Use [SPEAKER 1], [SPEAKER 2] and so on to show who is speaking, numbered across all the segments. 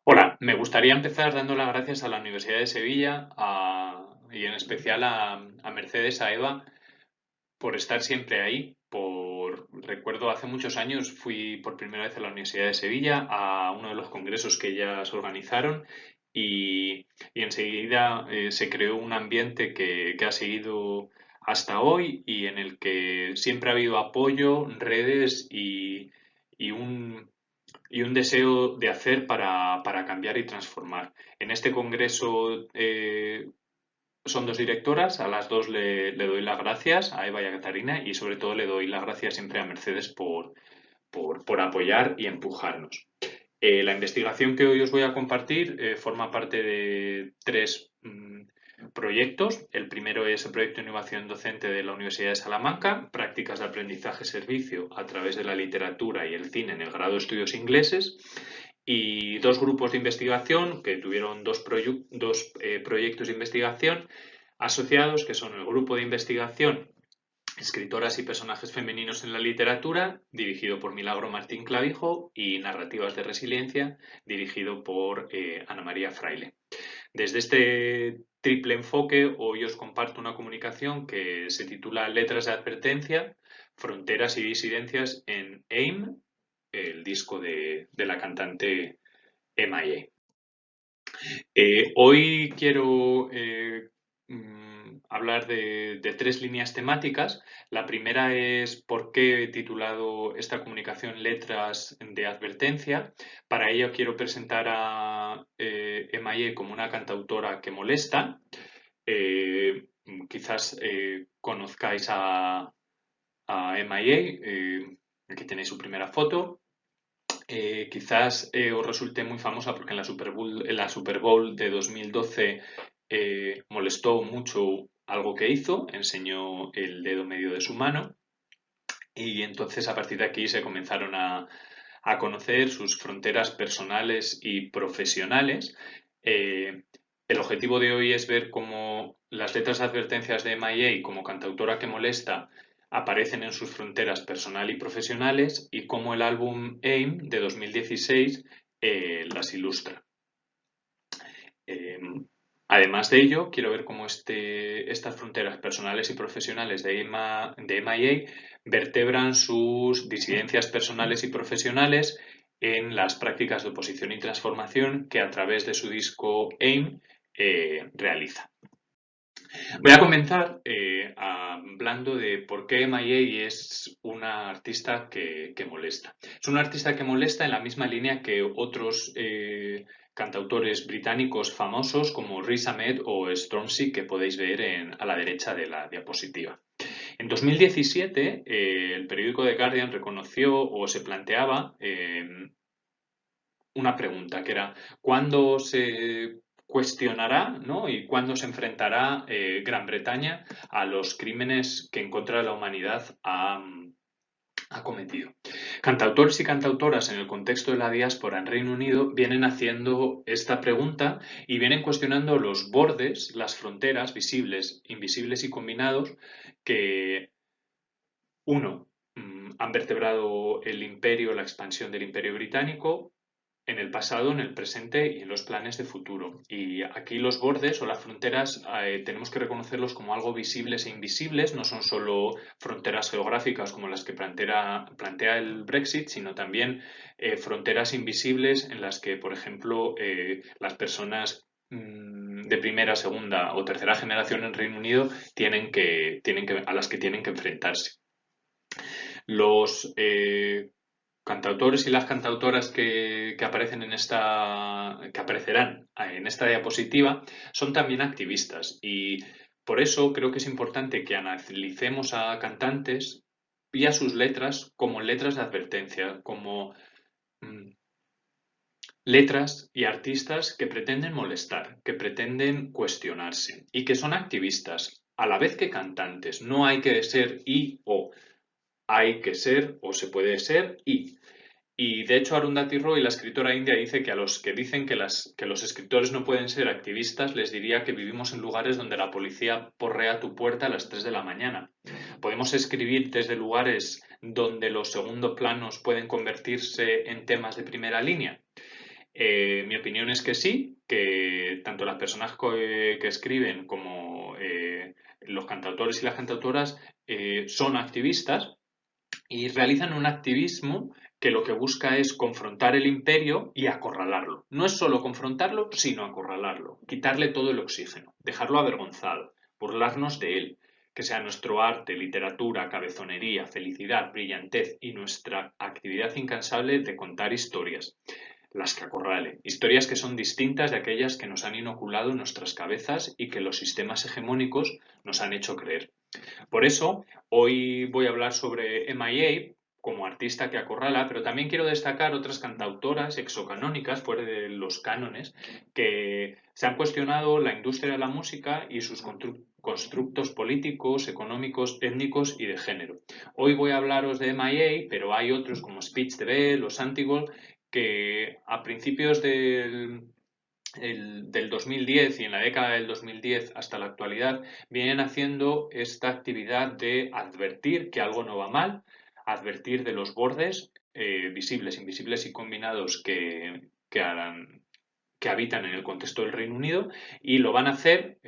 [SPEAKER 1] Hola, me gustaría empezar dando las gracias a la Universidad de Sevilla y en especial a Mercedes, a Eva, por estar siempre ahí. Recuerdo hace muchos años fui por primera vez a la Universidad de Sevilla a uno de los congresos que ellas organizaron y enseguida se creó un ambiente que ha seguido hasta hoy y en el que siempre ha habido apoyo, redes y un deseo de hacer para cambiar y transformar. En este congreso son dos directoras, a las dos le doy las gracias, a Eva y a Catarina, y sobre todo le doy las gracias siempre a Mercedes por apoyar y empujarnos. La investigación que hoy os voy a compartir forma parte de tres proyectos. El primero es el proyecto de innovación docente de la Universidad de Salamanca, prácticas de aprendizaje-servicio a través de la literatura y el cine en el grado de estudios ingleses. Y dos grupos de investigación que tuvieron dos proyectos de investigación asociados, que son el grupo de investigación Escritoras y personajes femeninos en la literatura, dirigido por Milagro Martín Clavijo, y Narrativas de resiliencia, dirigido por Ana María Fraile. Desde este triple enfoque, hoy os comparto una comunicación que se titula Letras de advertencia, fronteras y disidencias en AIM, el disco de la cantante MIA. Hoy quiero hablar de tres líneas temáticas. La primera es por qué he titulado esta comunicación Letras de Advertencia. Para ello quiero presentar a MIA como una cantautora que molesta. Eh, Quizás conozcáis a MIA. Aquí tenéis su primera foto. Quizás os resulte muy famosa porque en la Super Bowl de 2012 molestó mucho algo que hizo, enseñó el dedo medio de su mano y entonces a partir de aquí se comenzaron a conocer sus fronteras personales y profesionales. Eh, el objetivo de hoy es ver cómo las letras de advertencias de MIA como cantautora que molesta aparecen en sus fronteras personal y profesionales y cómo el álbum AIM de 2016 las ilustra. Eh, Además de ello, quiero ver cómo estas fronteras personales y profesionales de MIA vertebran sus disidencias personales y profesionales en las prácticas de oposición y transformación que a través de su disco AIM realiza. Voy a comenzar hablando de por qué MIA es una artista que molesta. Es una artista que molesta en la misma línea que otros cantautores británicos famosos como Riz Ahmed o Stormzy que podéis ver a la derecha de la diapositiva. En 2017, el periódico The Guardian reconoció o se planteaba una pregunta que era ¿cuándo se cuestionará, ¿no? y cuándo se enfrentará Gran Bretaña a los crímenes que en contra de la humanidad ha cometido? Cantautores y cantautoras en el contexto de la diáspora en Reino Unido vienen haciendo esta pregunta y vienen cuestionando los bordes, las fronteras visibles, invisibles y combinados que, uno, han vertebrado el imperio, la expansión del imperio británico, en el pasado, en el presente y en los planes de futuro. Y aquí los bordes o las fronteras tenemos que reconocerlos como algo visibles e invisibles, no son solo fronteras geográficas como las que plantea el Brexit, sino también fronteras invisibles en las que, por ejemplo, las personas de primera, segunda o tercera generación en Reino Unido a las que tienen que enfrentarse. Los cantautores y las cantautoras que aparecen que aparecerán en esta diapositiva son también activistas y por eso creo que es importante que analicemos a cantantes y a sus letras como letras de advertencia, como mm, letras y artistas que pretenden molestar, que pretenden cuestionarse y que son activistas a la vez que cantantes. No hay que ser y o, hay que ser o se puede ser y. Y de hecho Arundhati Roy, la escritora india, dice que a los que dicen que los escritores no pueden ser activistas, les diría que vivimos en lugares donde la policía porrea tu puerta a las 3 de la mañana. Podemos escribir desde lugares donde los segundos planos pueden convertirse en temas de primera línea. Mi opinión es que sí, que tanto las personas que escriben como los cantautores y las cantautoras son activistas y realizan un activismo que lo que busca es confrontar el imperio y acorralarlo. No es solo confrontarlo, sino acorralarlo, quitarle todo el oxígeno, dejarlo avergonzado, burlarnos de él, que sea nuestro arte, literatura, cabezonería, felicidad, brillantez y nuestra actividad incansable de contar historias, las que acorrale, historias que son distintas de aquellas que nos han inoculado en nuestras cabezas y que los sistemas hegemónicos nos han hecho creer. Por eso, hoy voy a hablar sobre MIA como artista que acorrala, pero también quiero destacar otras cantautoras exocanónicas fuera de los cánones que se han cuestionado la industria de la música y sus constructos políticos, económicos, étnicos y de género. Hoy voy a hablaros de MIA, pero hay otros como Speech TV, los Antigol, que a principios del 2010 y en la década del 2010 hasta la actualidad vienen haciendo esta actividad de advertir que algo no va mal, advertir de los bordes visibles, invisibles y combinados que habitan en el contexto del Reino Unido y lo van a hacer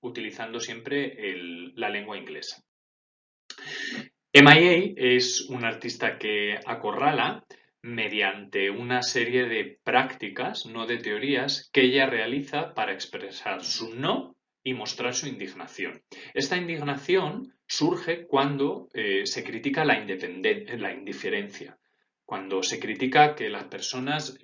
[SPEAKER 1] utilizando siempre la lengua inglesa. MIA es un artista que acorrala mediante una serie de prácticas, no de teorías, que ella realiza para expresar su no y mostrar su indignación. Esta indignación surge cuando se critica la indiferencia, cuando se critica que las personas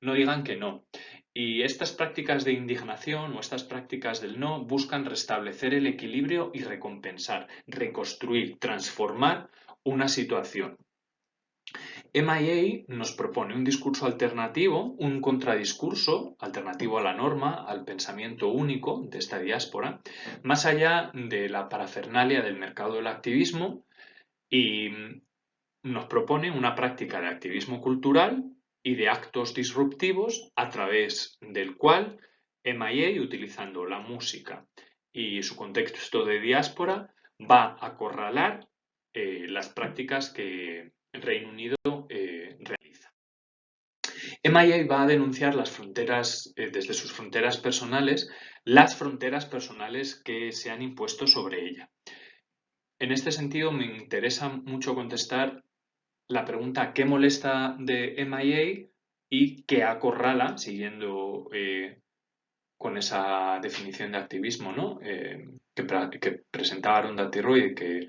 [SPEAKER 1] no digan que no. Y estas prácticas de indignación o estas prácticas del no buscan restablecer el equilibrio y recompensar, reconstruir, transformar una situación. MIA nos propone un discurso alternativo, un contradiscurso alternativo a la norma, al pensamiento único de esta diáspora, más allá de la parafernalia del mercado del activismo y nos propone una práctica de activismo cultural y de actos disruptivos a través del cual MIA, utilizando la música y su contexto de diáspora, va a acorralar las prácticas que el Reino Unido realiza. MIA va a denunciar las fronteras, desde sus fronteras personales, las fronteras personales que se han impuesto sobre ella. En este sentido, me interesa mucho contestar la pregunta ¿qué molesta de MIA y qué acorrala, siguiendo con esa definición de activismo, ¿no? Que presentaba Arundhati Roy, que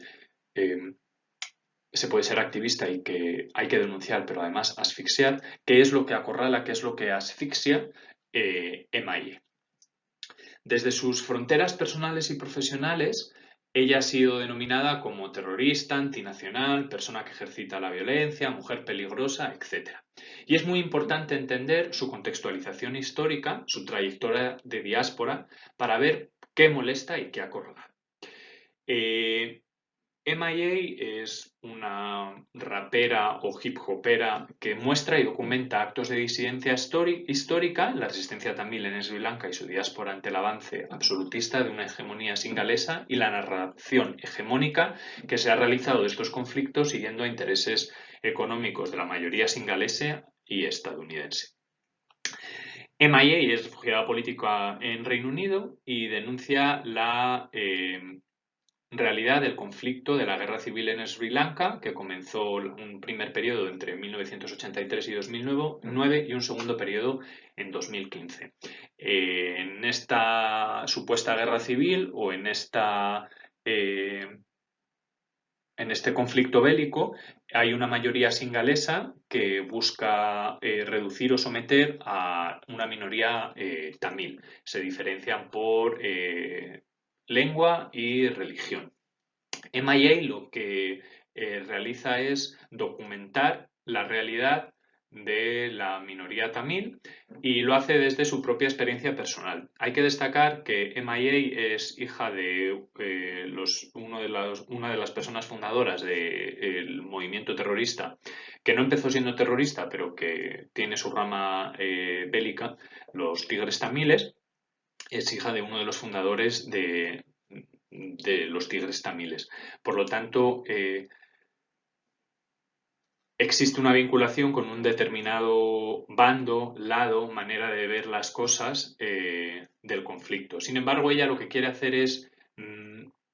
[SPEAKER 1] se puede ser activista y que hay que denunciar, pero además asfixiar, ¿qué es lo que acorrala, qué es lo que asfixia MIA? Desde sus fronteras personales y profesionales, ella ha sido denominada como terrorista, antinacional, persona que ejercita la violencia, mujer peligrosa, etc. Y es muy importante entender su contextualización histórica, su trayectoria de diáspora, para ver qué molesta y qué acorrala. MIA es una rapera o hip hopera que muestra y documenta actos de disidencia histórica, la resistencia tamil en Sri Lanka y su diáspora ante el avance absolutista de una hegemonía singalesa y la narración hegemónica que se ha realizado de estos conflictos siguiendo a intereses económicos de la mayoría singalesa y estadounidense. MIA es refugiada política en Reino Unido y denuncia la realidad del conflicto de la guerra civil en Sri Lanka, que comenzó un primer periodo entre 1983 y 2009 y un segundo periodo en 2015. En esta supuesta guerra civil o en este conflicto bélico hay una mayoría singalesa que busca reducir o someter a una minoría tamil. Se diferencian por lengua y religión. MIA lo que realiza es documentar la realidad de la minoría tamil y lo hace desde su propia experiencia personal. Hay que destacar que MIA es hija de una de las personas fundadoras del movimiento terrorista, que no empezó siendo terrorista, pero que tiene su rama bélica, los Tigres Tamiles. Es hija de uno de los fundadores de los Tigres Tamiles. Por lo tanto, existe una vinculación con un determinado bando, lado, manera de ver las cosas del conflicto. Sin embargo, ella lo que quiere hacer es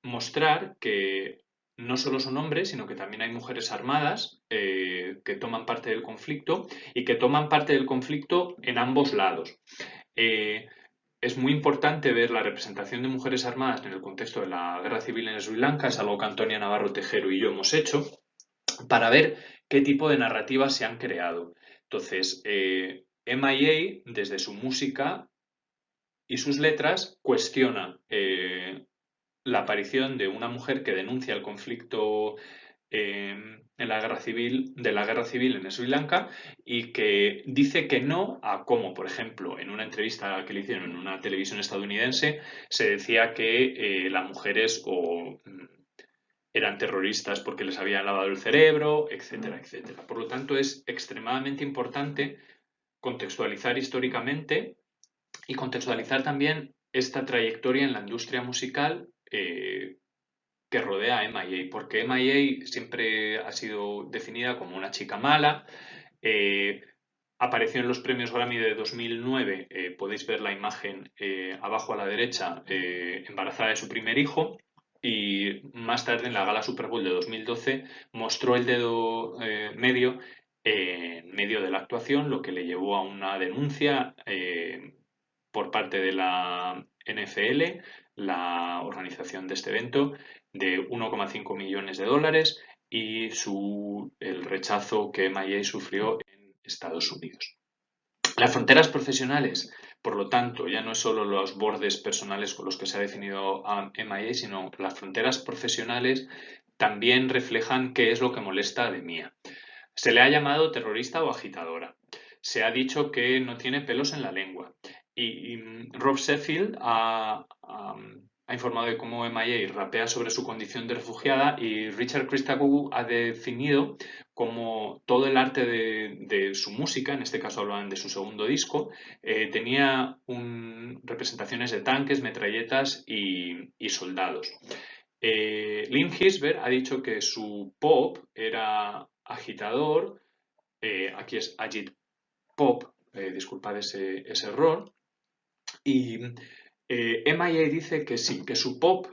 [SPEAKER 1] mostrar que no solo son hombres, sino que también hay mujeres armadas que toman parte del conflicto y que toman parte del conflicto en ambos lados. Eh, es muy importante ver la representación de mujeres armadas en el contexto de la guerra civil en Sri Lanka, es algo que Antonia Navarro Tejero y yo hemos hecho, para ver qué tipo de narrativas se han creado. Entonces, MIA, desde su música y sus letras, cuestiona la aparición de una mujer que denuncia el conflicto en la guerra civil, de la guerra civil en Sri Lanka y que dice que no a cómo, por ejemplo, en una entrevista que le hicieron en una televisión estadounidense, se decía que las mujeres eran terroristas porque les habían lavado el cerebro, etcétera, etcétera. Por lo tanto, es extremadamente importante contextualizar históricamente y contextualizar también esta trayectoria en la industria musical que rodea a MIA, porque MIA siempre ha sido definida como una chica mala. Apareció en los premios Grammy de 2009, podéis ver la imagen abajo a la derecha, embarazada de su primer hijo, y más tarde en la gala Super Bowl de 2012 mostró el dedo medio en medio de la actuación, lo que le llevó a una denuncia por parte de la NFL, la organización de este evento, de 1,5 millones de dólares y el rechazo que MIA sufrió en Estados Unidos. Las fronteras profesionales, por lo tanto, ya no es solo los bordes personales con los que se ha definido a MIA, sino las fronteras profesionales también reflejan qué es lo que molesta de Mia. Se le ha llamado terrorista o agitadora. Se ha dicho que no tiene pelos en la lengua. Y Rob Sheffield ha informado de cómo MIA rapea sobre su condición de refugiada y Richard Christakou ha definido como todo el arte de su música, en este caso hablan de su segundo disco, tenía representaciones de tanques, metralletas y soldados. Limp Bizkit ha dicho que su pop era agitador, aquí es agit pop, disculpad ese error, y MIA dice que sí, que su pop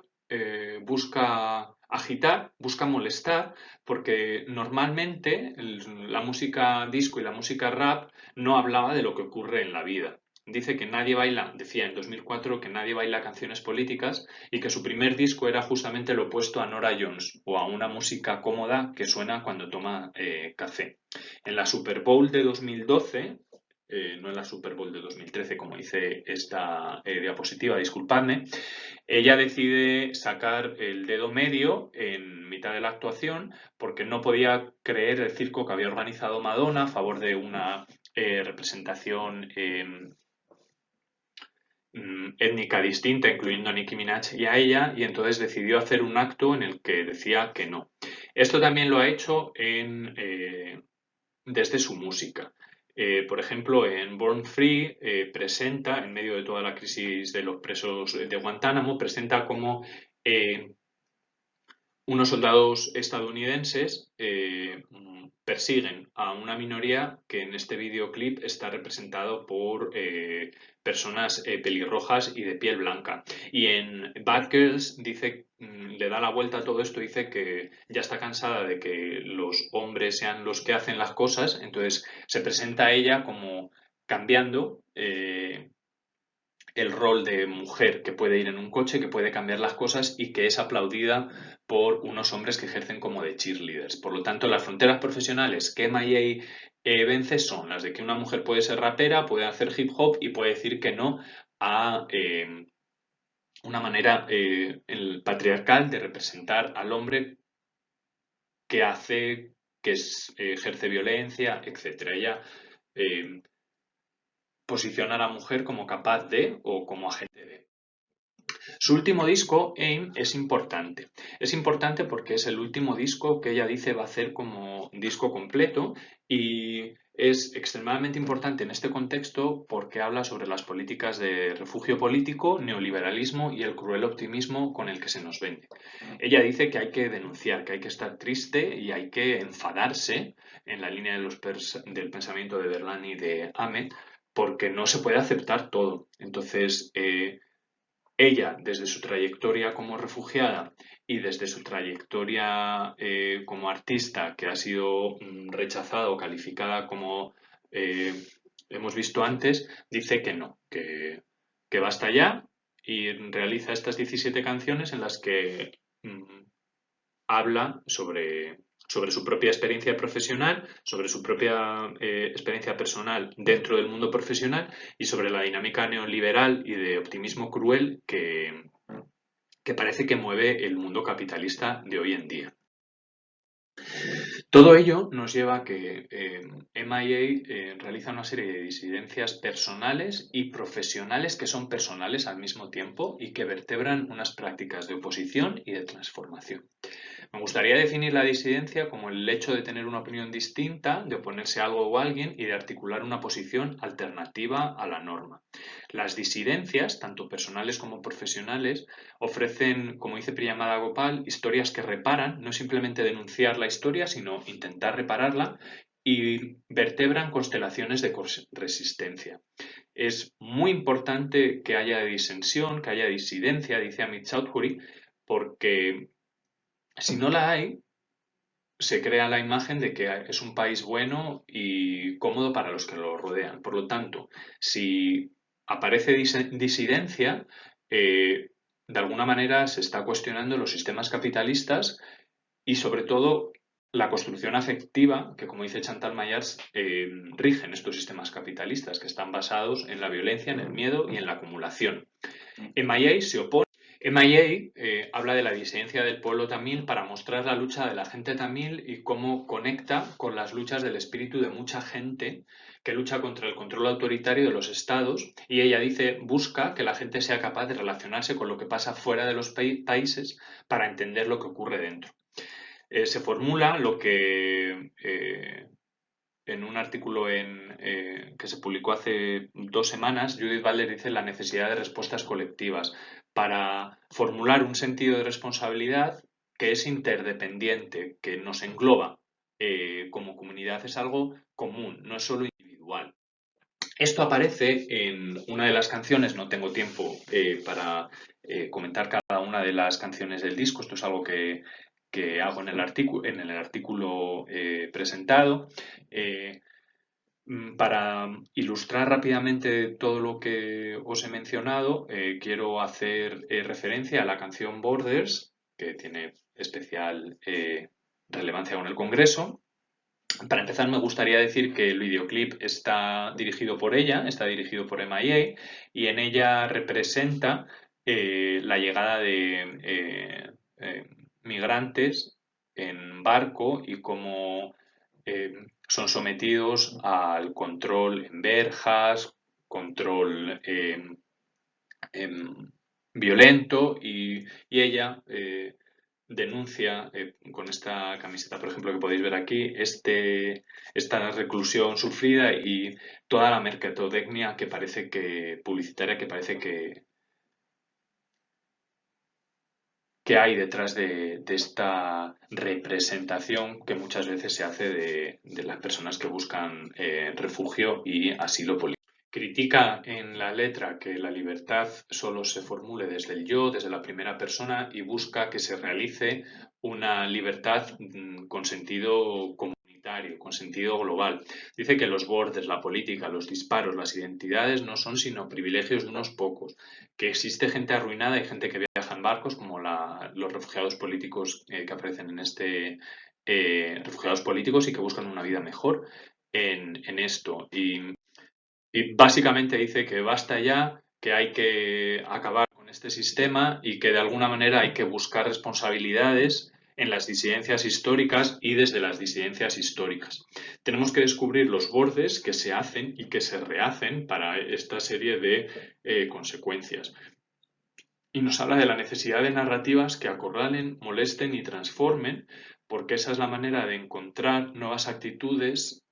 [SPEAKER 1] busca agitar, busca molestar, porque normalmente la música disco y la música rap no hablaba de lo que ocurre en la vida. Dice que nadie baila, decía en 2004 que nadie baila canciones políticas y que su primer disco era justamente lo opuesto a Nora Jones o a una música cómoda que suena cuando toma café. En la Super Bowl de 2012, no en la Super Bowl de 2013, como dice esta diapositiva, disculpadme, ella decide sacar el dedo medio en mitad de la actuación porque no podía creer el circo que había organizado Madonna a favor de una representación étnica distinta, incluyendo a Nicki Minaj y a ella, y entonces decidió hacer un acto en el que decía que no. Esto también lo ha hecho desde su música. Por ejemplo, en Born Free presenta, en medio de toda la crisis de los presos de Guantánamo, presenta como unos soldados estadounidenses persiguen a una minoría que en este videoclip está representado por personas pelirrojas y de piel blanca. Y en Bad Girls dice, le da la vuelta a todo esto, dice que ya está cansada de que los hombres sean los que hacen las cosas, entonces se presenta a ella como cambiando el rol de mujer que puede ir en un coche, que puede cambiar las cosas y que es aplaudida por unos hombres que ejercen como de cheerleaders. Por lo tanto, las fronteras profesionales que MIA vence son las de que una mujer puede ser rapera, puede hacer hip hop y puede decir que no a una manera el patriarcal de representar al hombre que hace, ejerce violencia, etcétera. Ella posiciona a la mujer como capaz de o como agente de. Su último disco, AIM, es importante. Es importante porque es el último disco que ella dice va a hacer como disco completo y es extremadamente importante en este contexto porque habla sobre las políticas de refugio político, neoliberalismo y el cruel optimismo con el que se nos vende. Ella dice que hay que denunciar, que hay que estar triste y hay que enfadarse en la línea del pensamiento de Berlan y de Ahmed porque no se puede aceptar todo. Entonces, ella, desde su trayectoria como refugiada y desde su trayectoria como artista, que ha sido rechazada o calificada como eh, hemos visto antes, dice que no, que basta ya y realiza estas 17 canciones en las que habla sobre su propia experiencia profesional, sobre su propia experiencia personal dentro del mundo profesional y sobre la dinámica neoliberal y de optimismo cruel que parece que mueve el mundo capitalista de hoy en día. Todo ello nos lleva a que MIA realiza una serie de disidencias personales y profesionales que son personales al mismo tiempo y que vertebran unas prácticas de oposición y de transformación. Me gustaría definir la disidencia como el hecho de tener una opinión distinta, de oponerse a algo o a alguien y de articular una posición alternativa a la norma. Las disidencias, tanto personales como profesionales, ofrecen, como dice Priyamada Gopal, historias que reparan, no simplemente denunciar la historia, sino intentar repararla y vertebran constelaciones de resistencia. Es muy importante que haya disensión, que haya disidencia, dice Amit Chaudhuri, porque si no la hay, se crea la imagen de que es un país bueno y cómodo para los que lo rodean. Por lo tanto, si aparece disidencia, de alguna manera se está cuestionando los sistemas capitalistas y sobre todo la construcción afectiva que, como dice Chantal Mayars, rigen estos sistemas capitalistas que están basados en la violencia, en el miedo y en la acumulación. MIA se opone. MIA habla de la disidencia del pueblo tamil para mostrar la lucha de la gente tamil y cómo conecta con las luchas del espíritu de mucha gente que lucha contra el control autoritario de los estados y ella dice busca que la gente sea capaz de relacionarse con lo que pasa fuera de los países para entender lo que ocurre dentro. Se formula lo que en un artículo que se publicó hace 2 semanas, Judith Butler dice la necesidad de respuestas colectivas para formular un sentido de responsabilidad que es interdependiente, que nos engloba como comunidad, es algo común, no es solo individual. Esto aparece en una de las canciones, no tengo tiempo para comentar cada una de las canciones del disco, esto es algo que hago en el artículo presentado. Para ilustrar rápidamente todo lo que os he mencionado, quiero hacer referencia a la canción Borders, que tiene especial relevancia con el Congreso. Para empezar, me gustaría decir que el videoclip está dirigido por ella, está dirigido por MIA, y en ella representa la llegada de migrantes en barco y cómo son sometidos al control en verjas, control violento y ella denuncia con esta camiseta, por ejemplo, que podéis ver aquí, esta reclusión sufrida y toda la mercadotecnia que parece que publicitaria que parece que hay detrás de esta representación que muchas veces se hace de las personas que buscan refugio y asilo político. Critica en la letra que la libertad solo se formule desde el yo, desde la primera persona y busca que se realice una libertad con sentido comunitario, con sentido global. Dice que los bordes, la política, los disparos, las identidades no son sino privilegios de unos pocos, que existe gente arruinada y gente que viaja en barcos como los refugiados políticos que aparecen en este refugiados políticos y que buscan una vida mejor en esto. Y básicamente dice que basta ya, que hay que acabar con este sistema y que de alguna manera hay que buscar responsabilidades en las disidencias históricas y desde las disidencias históricas. Tenemos que descubrir los bordes que se hacen y que se rehacen para esta serie de consecuencias. y nos habla de la necesidad de narrativas que acorralen, molesten y transformen, porque esa es la manera de encontrar nuevas actitudes,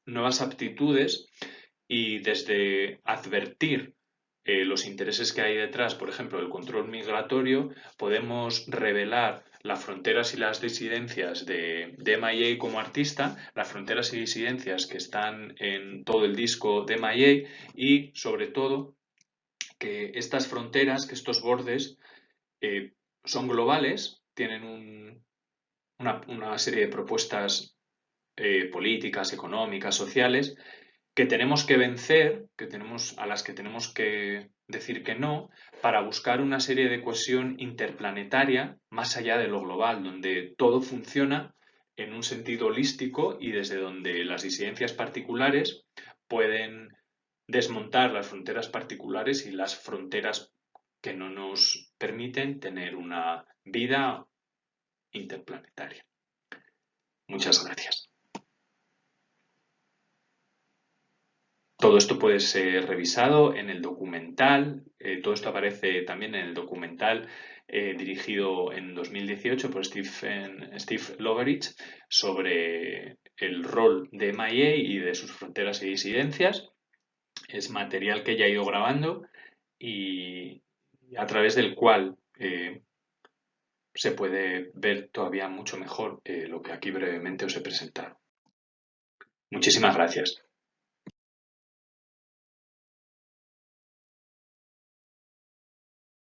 [SPEAKER 1] nuevas aptitudes y desde advertir los intereses que hay detrás, por ejemplo, el control migratorio, podemos revelar las fronteras y las disidencias de MIA como artista, las fronteras y disidencias que están en todo el disco de MIA y, sobre todo, que estas fronteras, que estos bordes son globales, tienen una serie de propuestas políticas, económicas, sociales, que tenemos que vencer, a las que tenemos que decir que no, para buscar una serie de cohesión interplanetaria más allá de lo global, donde todo funciona en un sentido holístico y desde donde las disidencias particulares pueden desmontar las fronteras particulares y las fronteras que no nos permiten tener una vida interplanetaria. Muchas gracias. Todo esto puede ser revisado en el documental, todo esto aparece también en el documental dirigido en 2018 por Steve Loveridge sobre el rol de MIA y de sus fronteras y disidencias. Es material que ya he ido grabando y a través del cual se puede ver todavía mucho mejor lo que aquí brevemente os he presentado. Muchísimas gracias.